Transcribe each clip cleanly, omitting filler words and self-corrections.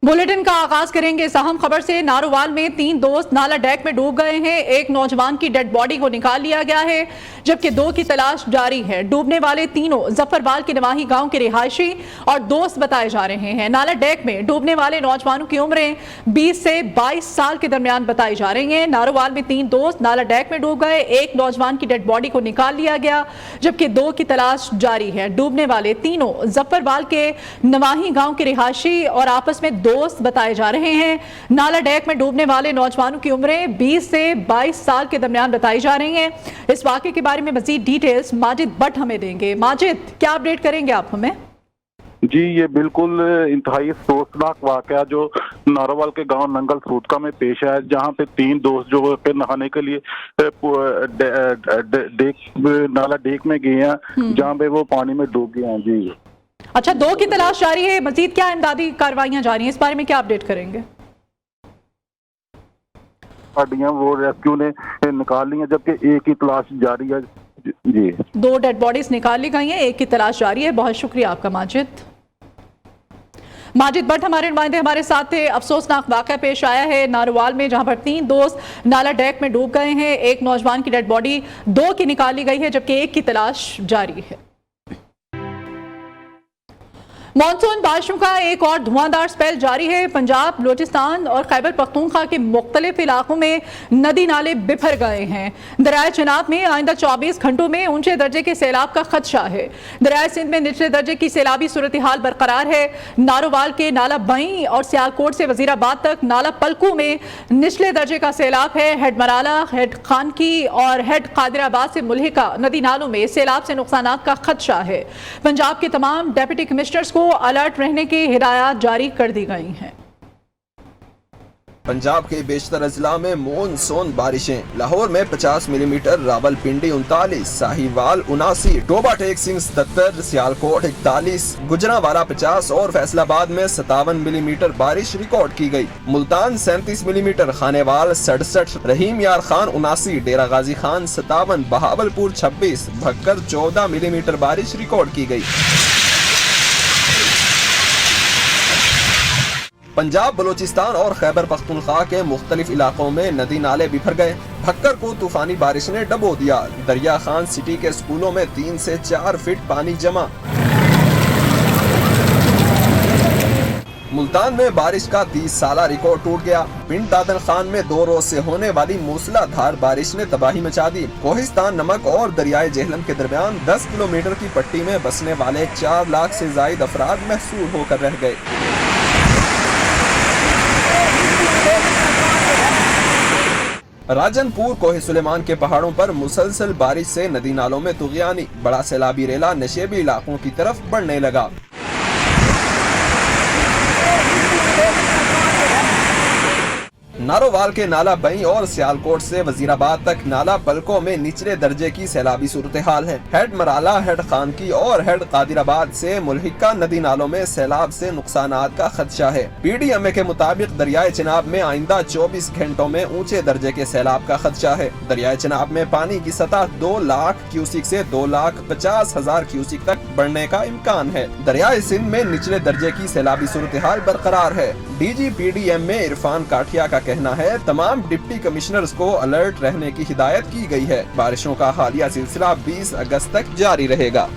Bulletin का आगाज करेंगे इस अहम खबर से। नारोवाल में 3 दोस्त नाला डेक में डूब गए हैं। एक नौजवान की डेड बॉडी को निकाल लिया गया है, जबकि 2 की तलाश जारी है। डूबने वाले तीनों जफरबाल के नवाही गांव के रिहायशी और दोस्त बताए जा रहे हैं। नाला डेक में डूबने वाले नौजवानों की उम्रें 20 से 22 साल के दरमियान बताई जा रही हैं। नारोवाल में 3 दोस्त नाला डेक में डूब गए। एक नौजवान की डेड बॉडी को निकाल लिया गया, जबकि 2 की तलाश जारी है। डूबने वाले तीनों जफरबाल के नवाही गांव के रिहायशी और आपस में दोस्त बताए जा रहे हैं। नाला डेक में डूबने वाले नौजवानों की उम्रें 20 से 22 साल के दरमियान बताई जा रही हैं। इस वाकये के बारे में मजीद डिटेल्स माजिद भट्ट हमें देंगे। माजिद, क्या अपडेट करेंगे आप हमें? जी, ये बिल्कुल इंतहाई अफसोसनाक वाकया जो नारोवाल के गांव नंगल सूदका में पेश आया, जहां पे 3 दोस्त जो के नहाने के लिए नाला डेक में गए हैं, जहां पे वो पानी में डूब गए हैं। जी अच्छा, 2 की तलाश जारी है। मजीद क्या इमदादी कार्रवाइयां जारी हैं, इस बारे में क्या अपडेट करेंगे? वो रेस्क्यू ने निकाल ली है, जबकि 1 की तलाश जारी है। जी, 2 डेड बॉडीज निकाल ली गई हैं, 1 की तलाश जारी है। बहुत शुक्रिया आपका माजिद भट्ट, हमारे नुमाइंदे हमारे साथ थे। अफसोसनाक वाकया पेश आया है नारोवाल में, जहां पर 3 दोस्त नाला डेक में डूब गए हैं। एक नौजवान की डेड बॉडी 2 की निकाली गई है, जबकि 1 की तलाश जारी है। मॉनसून बारिशों का एक और धुआंधार स्पेल जारी है। पंजाब, बलूचिस्तान और खैबर पख्तूनख्वा के मुख्तलिफ इलाकों में नदी नाले बिफर गए हैं। दरियाए चिनाब में आइंदा 24 घंटों में ऊंचे दर्जे के सैलाब का खदशा है। दरियाए सिंध में निचले दर्जे की सैलाबी सूरत हाल बरकरार है। नारोवाल के नाला बई और सियालकोट से वजीराबाद तक नाला पलकू में निचले दर्जे का सैलाब है। हेड मराला, हेड खानकी और हेड कादिराबाद से मुल्हिका नदी नालों में सैलाब से नुकसान का खदशा है। पंजाब के तमाम डेप्यूटी कमिश्नर्स को अलर्ट रहने की हिदायत जारी कर दी गई हैं। पंजाब के बेशतर अजला में मानसून बारिशें। लाहौर में 50 मिलीमीटर, रावलपिंडी 39, साहिवाल 79, टोबा टेक सिंह 77, सियालकोट 41, गुजरांवाला 50 और फैसलाबाद में 57 मिलीमीटर बारिश रिकॉर्ड की गई। मुल्तान 37 मिलीमीटर, खानेवाल 67, रहीम यार खान 79, डेरा गाजी खान 57, बहावलपुर 26, भक्कर 14 मिलीमीटर बारिश रिकॉर्ड की गई। पंजाब, बलूचिस्तान और खैबर पख्तूनख्वा के मुख्तलिफ इलाकों में नदी नाले बिफर गए। भक्कर को तूफानी बारिश ने डबो दिया। दरिया खान सिटी के स्कूलों में 3 से 4 फीट पानी जमा। मुल्तान में बारिश का 30 साला रिकॉर्ड टूट गया। पिंड दादन खान में 2 रोज से होने वाली मूसलाधार बारिश ने तबाही मचा दी। कोहिस्तान नमक और दरियाए जेहलम के दरमियान 10 किलोमीटर की पट्टी में बसने वाले 4 लाख से जायद अफराद महसूर होकर रह गए। राजनपुर कोहे सुलेमान के पहाड़ों पर मुसलसल बारिश से नदी नालों में तुगयानी। बड़ा सैलाबी रेला नशेबी इलाकों की तरफ बढ़ने लगा। नारोवाल के नाला बई और सियालकोट से वजीराबाद तक नाला पलकों में निचले दर्जे की सैलाबी सूरत हाल है। हेड मराला, हेड खानकी और हेड कादिराबाद से मुल्हिका नदी नालों में सैलाब से नुकसानात का खदशा है। PDMA के मुताबिक दरियाए चिनाब में आइंदा 24 घंटों में ऊंचे दर्जे के सैलाब का खदशा है। दरियाए चिनाब में पानी की सतह 2 लाख क्यूसिक से 2,50,000 क्यूसिक तक बढ़ने का इम्कान है। दरियाए सिंध में निचले दर्जे की सैलाबी सूरत हाल बरकरार है। DG PDMA इरफान काठिया का कहना है तमाम डिप्टी कमिश्नर्स को अलर्ट रहने की हिदायत की गई है। बारिशों का हालिया सिलसिला 20 अगस्त तक जारी रहेगा।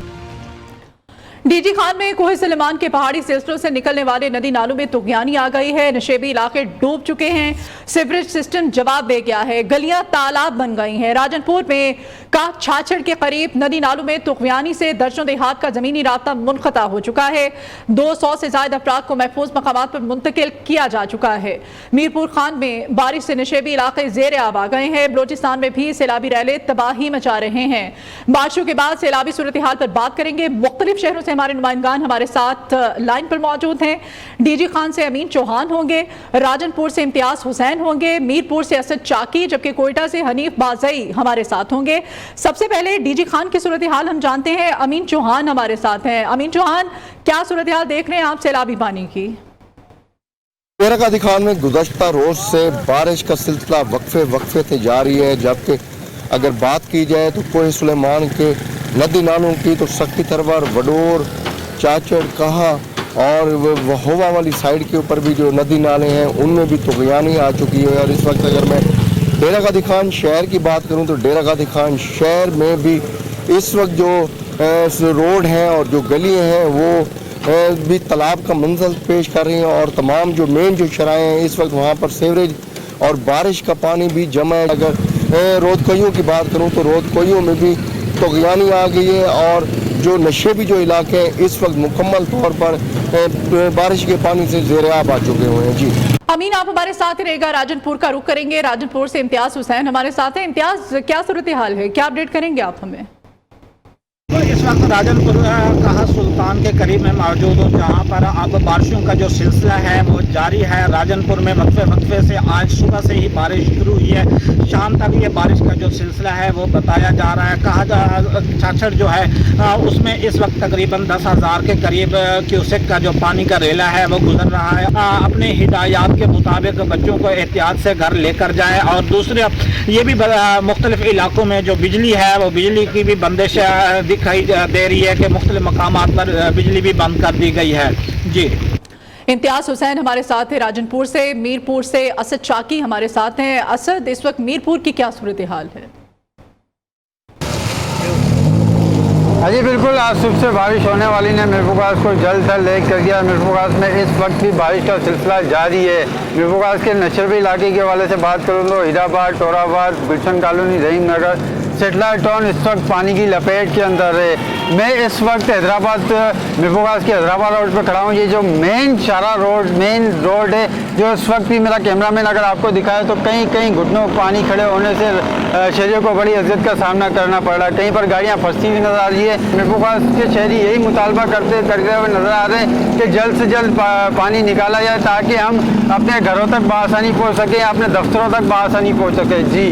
डीजी खान में कोहे सुलेमान के पहाड़ी सिलसिलों से निकलने वाले नदी नालों में तुगयानी आ गई है। नशेबी इलाके डूब चुके हैं। सीवरेज सिस्टम जवाब दे गया है। गलियां तालाब बन गई हैं। राजनपुर में का छाछड़ के करीब नदी नालों में तुगयानी से दर्जनों देहात का जमीनी रास्ता मुनक़ता हो चुका है। 200 से ज्यादा अफराद को महफूज मकामात पर मुंतकिल किया जा चुका है। मीरपुर खान में बारिश से नशेबी इलाके जेर आब आ गए हैं। बलूचिस्तान में भी सैलाबी रैले तबाही मचा रहे हैं। बारिशों के बाद सैलाबी सूरत हाल पर बात करेंगे। मुख्तलिफ शहरों से हमारे नुमाइंदगान हमारे साथ लाइन पर मौजूद हैं। डीजी खान से अमीन चौहान होंगे, राजनपुर से इम्तियाज हुसैन होंगे, मीरपुर से असद चाकी, जबकि कोयटा से हनीफ बाजई हमारे साथ होंगे। सबसे पहले डीजी खान की सूरत हाल हम जानते हैं। अमीन चौहान हमारे साथ हैं। अमीन चौहान, क्या सूरत हाल देख रहे हैं आप सैलाबी पानी की? डेरा गाजी खान में गुज़श्ता रोज से बारिश का सिलसिला वक्फे से जारी है, जबकि अगर बात की जाए तो कोहे सुलेमान के नदी नालों की तो सख्ती तरवर, वडोर, चाचड़, कहा, और वहोवा वाली साइड के ऊपर भी जो नदी नाले हैं उनमें भी तुगयानी आ चुकी है। और इस वक्त अगर मैं डेरा गादी खान शहर की बात करूं तो डेरा गादी खान शहर में भी इस वक्त जो रोड हैं और जो गलियां हैं वो भी तालाब का मंजर पेश कर रही हैं। और तमाम जो मेन जो शराएँ हैं इस वक्त वहाँ पर सीवरेज और बारिश का पानी भी जमा है। अगर रोदकोइयों की बात करूं तो रोदकोइयों में भी तुगयानी आ गई है और जो नशेबी जो इलाके हैं इस वक्त मुकम्मल तौर पर बारिश के पानी से ज़ेर-ए-आब आ चुके हुए हैं। जी अमीन, आप हमारे साथ ही रहेगा। राजनपुर का रुख करेंगे। राजनपुर से इम्तियाज हुसैन हमारे साथ हैं। इम्तियाज, क्या सूरत हाल है, क्या अपडेट करेंगे आप हमें? तो इस वक्त राजनपुर कहा सुल्तान के करीब में मौजूद हूँ, जहाँ पर अब बारिशों का जो सिलसिला है वो जारी है। राजनपुर में वक्फे से आज सुबह से ही बारिश शुरू हुई है, शाम तक ये बारिश का जो सिलसिला है वो बताया जा रहा है। छाछड़ जो है उसमें इस वक्त तकरीबन 10,000 के करीब क्यूसेक का जो पानी का रेला है वो गुजर रहा है। अपने हिदायत के मुताबिक बच्चों को एहतियात से घर लेकर जाएँ। और दूसरे ये भी मुख्तलिफ इलाकों में जो बिजली है वो बिजली की भी बंदिश दिखाई दे रही है कि मुख्तलिफ मकामात पर बिजली भी बंद कर दी गई है। जी, इम्तियाज हुसैन हमारे साथ है राजनपुर से। मीरपुर से असद चाकी हमारे साथ हैं। असद, इस वक्त मीरपुर की क्या सूरत हाल है? जी बिल्कुल, आज सुबह से बारिश होने वाली ने मीरपुर को जल्द से लेक कर दिया। मीरपुर में इस वक्त भी बारिश का सिलसिला जारी है। मीरपुर के नशरबी इलाके के हवाले से बात करूँ तो हीराबाद, टोराबाद, गुलशन कॉलोनी, रहीम नगर, सेटेलाइट टाउन इस वक्त पानी की लपेट के अंदर है। मैं इस वक्त हैदराबाद मीरपुर के हैदराबाद रोड पर खड़ा हूँ। ये जो मेन रोड है जो इस वक्त भी मेरा कैमरामैन अगर आपको दिखाए तो कहीं कहीं घुटनों पानी खड़े होने से शहरियों को बड़ी अज़ियत का सामना करना पड़ रहा है। कहीं पर गाड़ियाँ फंसती हुई नजर आ रही है। मीरपुर के शहरी यही मुतालबा करते हुए नजर आ रहे हैं कि जल्द से जल्द पानी निकाला जाए ताकि हम अपने घरों तक बआसानी पहुँच सकें, अपने दफ्तरों तक बआसानी पहुँच सकें। जी,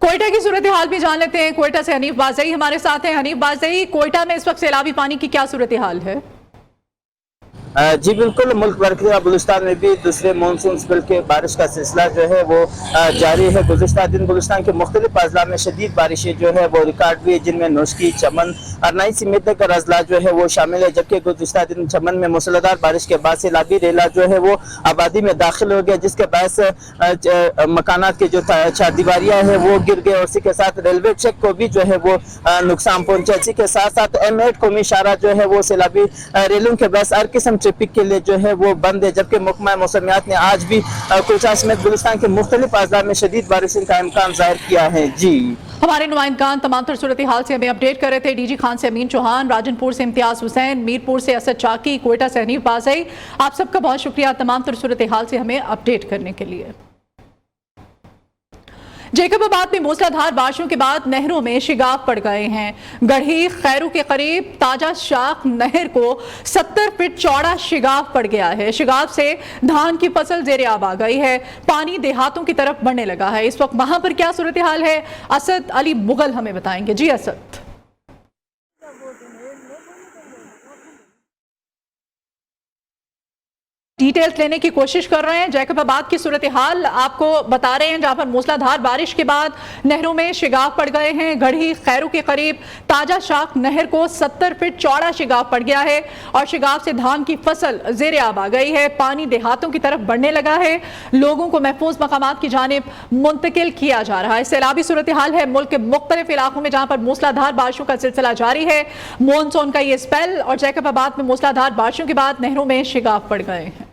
कोयटा की सूरत हाल भी जान लेते हैं। कोयटा से हनीफ बाजई हमारे साथ हैं। हनीफ बाजई, कोयटा में इस वक्त सैलाबी पानी की क्या सूरत हाल है? जी बिल्कुल, मुल्क भर के बलूचिस्तान में भी दूसरे मानसून स्पेल के बारिश का सिलसिला जो है वो जारी है। गुज़िश्ता दिन बलूचिस्तान के मुख्तलिफ अजला में शदीद बारिशें जो है वो रिकॉर्ड हुई, जिनमें नौशकी, चमन और नई सिमत का अजला जो है वो शामिल है। जबकि गुज़िश्ता दिन चमन में मूसलाधार बारिश के बाद सैलाबी रेला जो है वो आबादी में दाखिल हो गया, जिसके बायस मकानात के जो चारदीवारियाँ हैं वो गिर गए और इसी के साथ रेलवे ट्रैक को भी जो है वो नुकसान पहुँचा। इसी के साथ साथ M8 कौमी शाहरा जो है वो सैलाबी रेलों के बायस हर किस्म ट्रैफिक के लिए जो है वो बंद है। जबकि महकमा मौसमियात ने आज भी कोयटा समेत बलूचिस्तान के मुख्तलिफ अजला में शदीद बारिश का इम्कान जाहिर किया है। जी, हमारे नुमाइंदगान तमाम तर सूरत हाल से हमें अपडेट कर रहे थे। डीजी खान से अमीन चौहान, राजनपुर से इम्तियाज हुसैन, मीरपुर से असद चाकी, कोयटा से हनीफ बाजई, आप सबका बहुत शुक्रिया तमाम तर सूरत हाल से हमें अपडेट करने के लिए। जैकबाबाद में मूसलाधार बारिशों के बाद नहरों में शिगाफ पड़ गए हैं। गढ़ी खैरू के करीब ताजा शाख नहर को 70 फीट चौड़ा शिगाफ पड़ गया है। शिगाफ से धान की फसल ज़ेर-ए-आब आ गई है। पानी देहातों की तरफ बढ़ने लगा है। इस वक्त वहां पर क्या सूरत हाल है, असद अली मुगल हमें बताएंगे। जी असद। डिटेल्स लेने की कोशिश कर रहे हैं। जैकबाबाद की सूरत हाल आपको बता रहे हैं, जहां पर मूसलाधार बारिश के बाद नहरों में शिगाफ पड़ गए हैं। गढ़ी खैरू के करीब ताजा शाख नहर को 70 फीट चौड़ा शिगाफ पड़ गया है और शिगाफ से धान की फसल ज़ेर-ए-आब आ गई है। पानी देहातों की तरफ बढ़ने लगा है। लोगों को महफूज मकामात की जानिब मुंतकिल किया जा रहा है। सैलाबी सूरत हाल है मुल्क के मुख्तलिफ इलाकों में, जहां पर मूसलाधार बारिशों का सिलसिला जारी है। मानसून का ये स्पेल और जैकबाबाद में मूसलाधार बारिशों के बाद नहरों में शिगाफ पड़ गए हैं।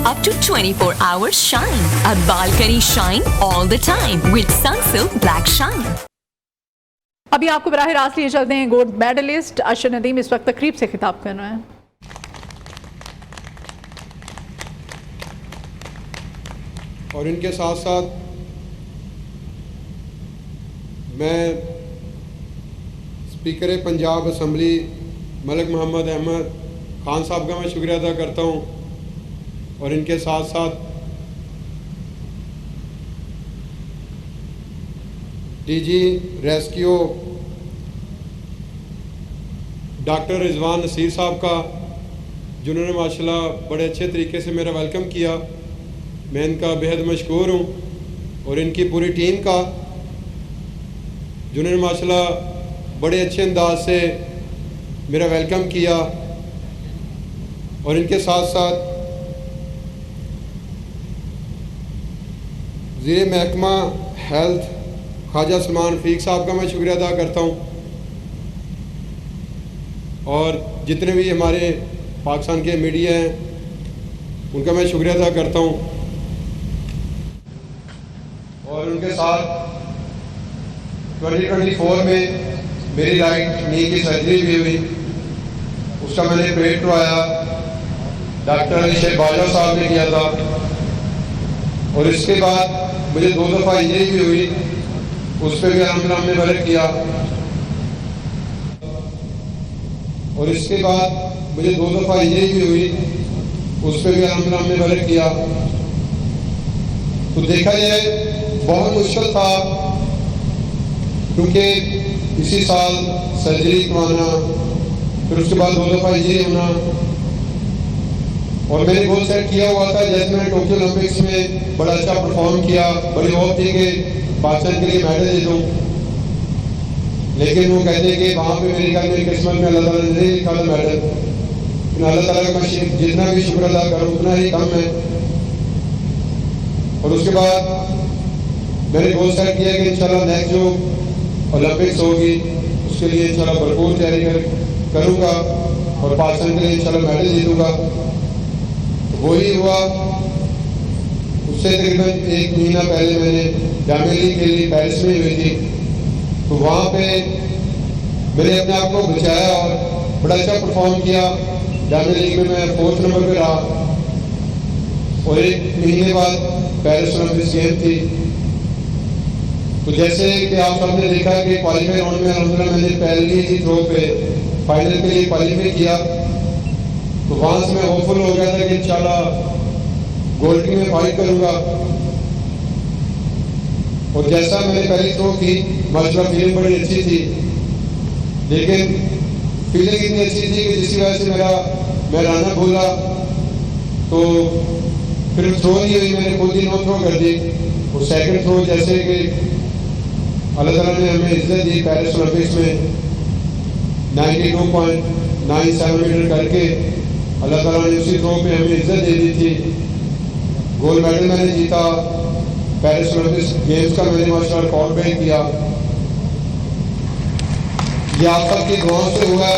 Up to 24 hours shine. A balcony shine all the time with Sunsilk Black Shine. अभी आपको बराह रास्त लिए चलते हैं। गोल्ड मेडलिस्ट अशर नदीम इस वक्त तकरीब से खिताब कर रहे हैं। और इनके साथ साथ मैं स्पीकर पंजाब असम्बली मलिक मोहम्मद अहमद खान साहब का मैं शुक्रिया अदा करता हूँ। और इनके साथ साथ DG rescue doctor Rizwan Naseer साहब का, जिन्होंने माशाल्लाह बड़े अच्छे तरीके से मेरा वेलकम किया। मैं इनका बेहद मशकूर हूँ। और इनकी पूरी टीम का, जिन्होंने माशाल्लाह बड़े अच्छे अंदाज से मेरा वेलकम किया। और इनके साथ साथ वज़ीर महकमा हेल्थ ख्वाजा सलमान रफ़ीक साहब का मैं शुक्रिया अदा करता हूँ, और जितने भी हमारे पाकिस्तान के मीडिया हैं उनका मैं शुक्रिया अदा करता हूँ। और उनके साथ 2024 में मेरी राइट नी की सर्जरी भी हुई, उसका मैंने पेट करवाया, डॉक्टर अली शेख बाजा साहब ने किया था। और इसके बाद मुझे 2 दफ़ा इंजरी भी हुई, उस पर भी अल्हम्दुलिल्लाह हमने वर्क किया। और इसके बाद मुझे 2 दफ़ा इंजरी भी हुई, उस पर भी अल्हम्दुलिल्लाह हमने वर्क किया। तो देखा जाए बहुत मुश्किल था, क्योंकि इसी साल सर्जरी करवाना, फिर उसके बाद 2 दफ़ा इंजरी होना, और मैंने गोल सेट किया हुआ था जैसे मैंने टोक्यो ओलंपिक्स में बड़ा अच्छा परफॉर्म किया, बड़ी होप थी कि पाकिस्तान के लिए मेडल दे दूँ, लेकिन वो कहते हैं कि वहाँ पे मेरी मेरी किस्मत में अल्लाह ताला ने नहीं लिखा था मेडल। लेकिन अल्लाह ताला का मैं जितना भी शुक्र अदा करूँ उतना ही कम है। और उसके बाद मैंने गोल सेट किया कि इंशाल्लाह नेक्स्ट जो ओलंपिक्स होगी उसके लिए इंशाल्लाह भरपूर तैयारी करूँगा और पाकिस्तान के लिए इंशाल्लाह मेडल जीतूँगा। वही हुआ। उससे तकरीबन 1 महीना पहले मैंने जामिया लीग के लिए पेरिस में हुई थी, तो वहाँ पे मैंने अपने आप को बचाया और बड़ा अच्छा परफॉर्म किया। जामिया लीग में मैं 4th नंबर पे रहा, और 1 महीने बाद पेरिस ओलंपिक्स गेम थी। तो जैसे कि आप सबने देखा कि क्वालिफाई राउंड में अल्हम्दुलिल्लाह मैंने पहली ही थ्रो पे फाइनल के लिए क्वालिफाई किया, तो वहाँ से मैं होपफुल हो गया था कि इंशाल्लाह गोल्ड टीम में फाइट करूँगा। और जैसा मैंने पहली थ्रो की माशाल्लाह फीलिंग बड़ी अच्छी थी, लेकिन फीलिंग इतनी अच्छी थी कि जिसकी वजह से मैं रनर भूला, तो फिर थ्रो नहीं हुई, मैंने खुद ही 9 थ्रो कर दी। और सेकंड थ्रो जैसे कि अल्लाह ताला ने हमें इज्जत दी पेरिस ओलंपिक्स में 92.97 मीटर करके अल्लाह ताला ने उसी थ्रो पे हमें इज्जत दे दी थी। गोल्ड मेडल मैंने जीता, पेरिस ओलंपिक्स गेम्स का मैंने माशाल्लाह रिकॉर्ड ब्रेक किया। ये आप सबकी दुआओं से हुआ,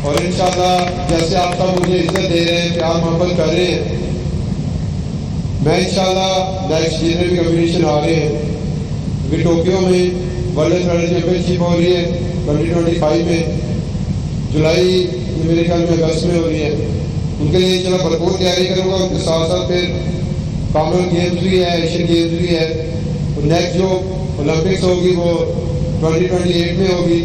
और इंशाल्लाह जैसे आप सब मुझे इज्जत दे रहे हैं, प्यार मोहब्बत कर रहे हैं, मैं इंशाल्लाह नेक्स्ट जितने भी कम्पिटिशन आ रहे हैं, अभी टोक्यो में वर्ल्ड एथलेटिक्स चैंपियनशिप हो रही है 2025 में, जुलाई मेरे ख्याल में अगस्त में हो रही है, उनके लिए इंशाल्लाह भरपूर तैयारी करूँगा। उनके साथ साथ फिर कॉमनवेल्थ गेम्स भी है, एशियन गेम्स भी है, और नेक्स्ट जो ओलंपिक्स होगी वो 2028 में होगी।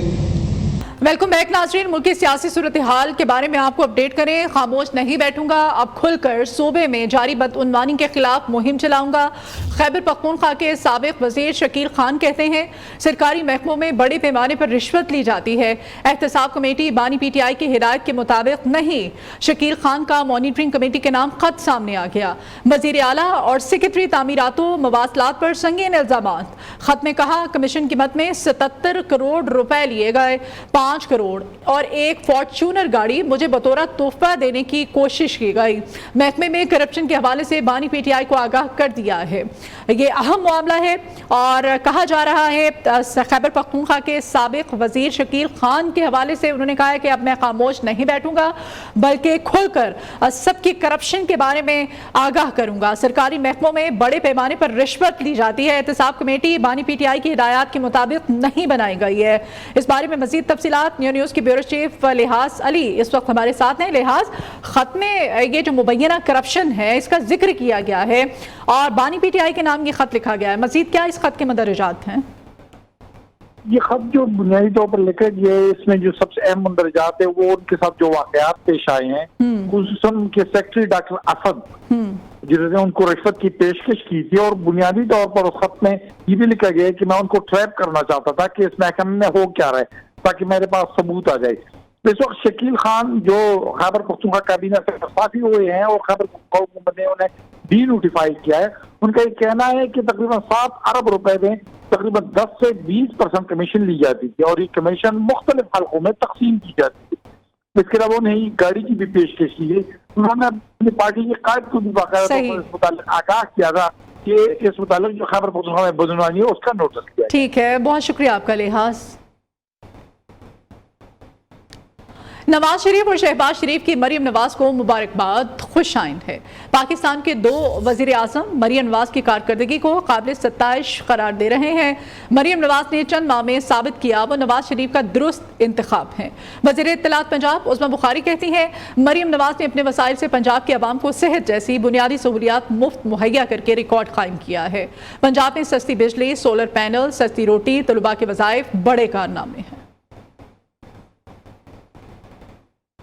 वेलकम बैक नाज़रीन। मुल्क की सियासी सूरत हाल के बारे में आपको अपडेट करें। खामोश नहीं बैठूंगा, अब खुलकर सूबे में जारी बदउनवानी के खिलाफ मुहिम चलाऊंगा। खैबर पख्तूनख्वा के साबिक वजीर शकील खान कहते हैं सरकारी महकमों में बड़े पैमाने पर रिश्वत ली जाती है। एहतसाब कमेटी बानी PTI की हिदायत के मुताबिक नहीं। शकील खान का मॉनिटरिंग कमेटी के नाम खत सामने आ गया। वजीर आला और सेक्रेटरी तामीरातों मवासलात पर संगीन इल्जामात। खत में कहा कमीशन की मद में 77 करोड़ रुपए लिए गए, 5 करोड़ और एक फॉर्च्यूनर गाड़ी मुझे बतौर तोहफा देने की कोशिश की गई। महकमे में करप्शन के हवाले से बानी PTI को आगाह कर दिया है। ये अहम मामला है और कहा जा रहा है खैबर पख्तूनख्वा के साबिक वजीर शकील खान के हवाले से उन्होंने कहा है कि अब मैं खामोश नहीं बैठूंगा, बल्कि खुलकर सबकी करप्शन के बारे में आगाह करूंगा। सरकारी महकमों में बड़े पैमाने पर रिश्वत ली जाती है। एहतसाब कमेटी बानी PTI की हिदायत के मुताबिक नहीं बनाई गई है। इस बारे में मजीद तफसीलात न्यूज़ की ब्यूरो चीफ लिहाज अली इस वक्त हमारे साथ हैं। लिहाज, खत में ये जो मुबैना करप्शन है इसका जिक्र किया गया है और बानी PTI के नाम ये खत लिखा गया है, मजीद क्या इस खत के मंदरजात हैं? ये खत जो बुनियादी तौर पर लिखा गया है, इसमें जो सबसे अहम मंदरजात है वो उनके साथ जो वाकयात पेश आए हैं, खुसूसन उनके सेक्रेटरी डॉक्टर असद जिन्होंने उनको रिश्वत की पेशकश की थी, और बुनियादी तौर पर उस खत में ये भी लिखा गया है कि मैं उनको ट्रैप करना चाहता था कि इस महकमे में हो क्या रहा है ताकि मेरे पास सबूत आ जाए। इस वक्त शकील खान जो खैबर पख्तूनख्वा काबीना से मुस्ताफी हुए हैं और खैबर पख्तूनख्वा ने उन्हें डी नोटिफाई किया है, उनका ये कहना है कि तकरीबन 7 अरब रुपए में तकरीबन 10 से 20% कमीशन ली जाती थी और ये कमीशन मुख्तलिफ हलकों में तकसीम की जाती थी। इसके अलावा उन्हें गाड़ी की भी पेशकश की है। उन्होंने अपनी पार्टी के कायद को भी बाकायदा सही। इस मुतालिक आगाह किया था कि इस मुतालिक जो खैबर पख्तूनख्वा में बदनवानी है उसका नोटिस किया। ठीक है, बहुत शुक्रिया आपका लिहाज। नवाज शरीफ और शहबाज शरीफ की मरियम नवाज को मुबारकबाद, खुश आइंद है। पाकिस्तान के 2 वजीर आजम मरियम नवाज की कारकर्दगी को काबिल सत्ताइश करार दे रहे हैं। मरियम नवाज ने चंद माह में साबित किया वो नवाज शरीफ का दुरुस्त इंतखाब है। वज़ीर इत्तलात पंजाब उस्मा बुखारी कहती हैं मरियम नवाज ने अपने वसाइल से पंजाब के अवाम को सेहत जैसी बुनियादी सहूलियात मुफ्त मुहैया करके रिकॉर्ड कायम किया है। पंजाब में सस्ती बिजली, सोलर पैनल, सस्ती रोटी, तलबा के वज़ाइफ बड़े कारनामे हैं।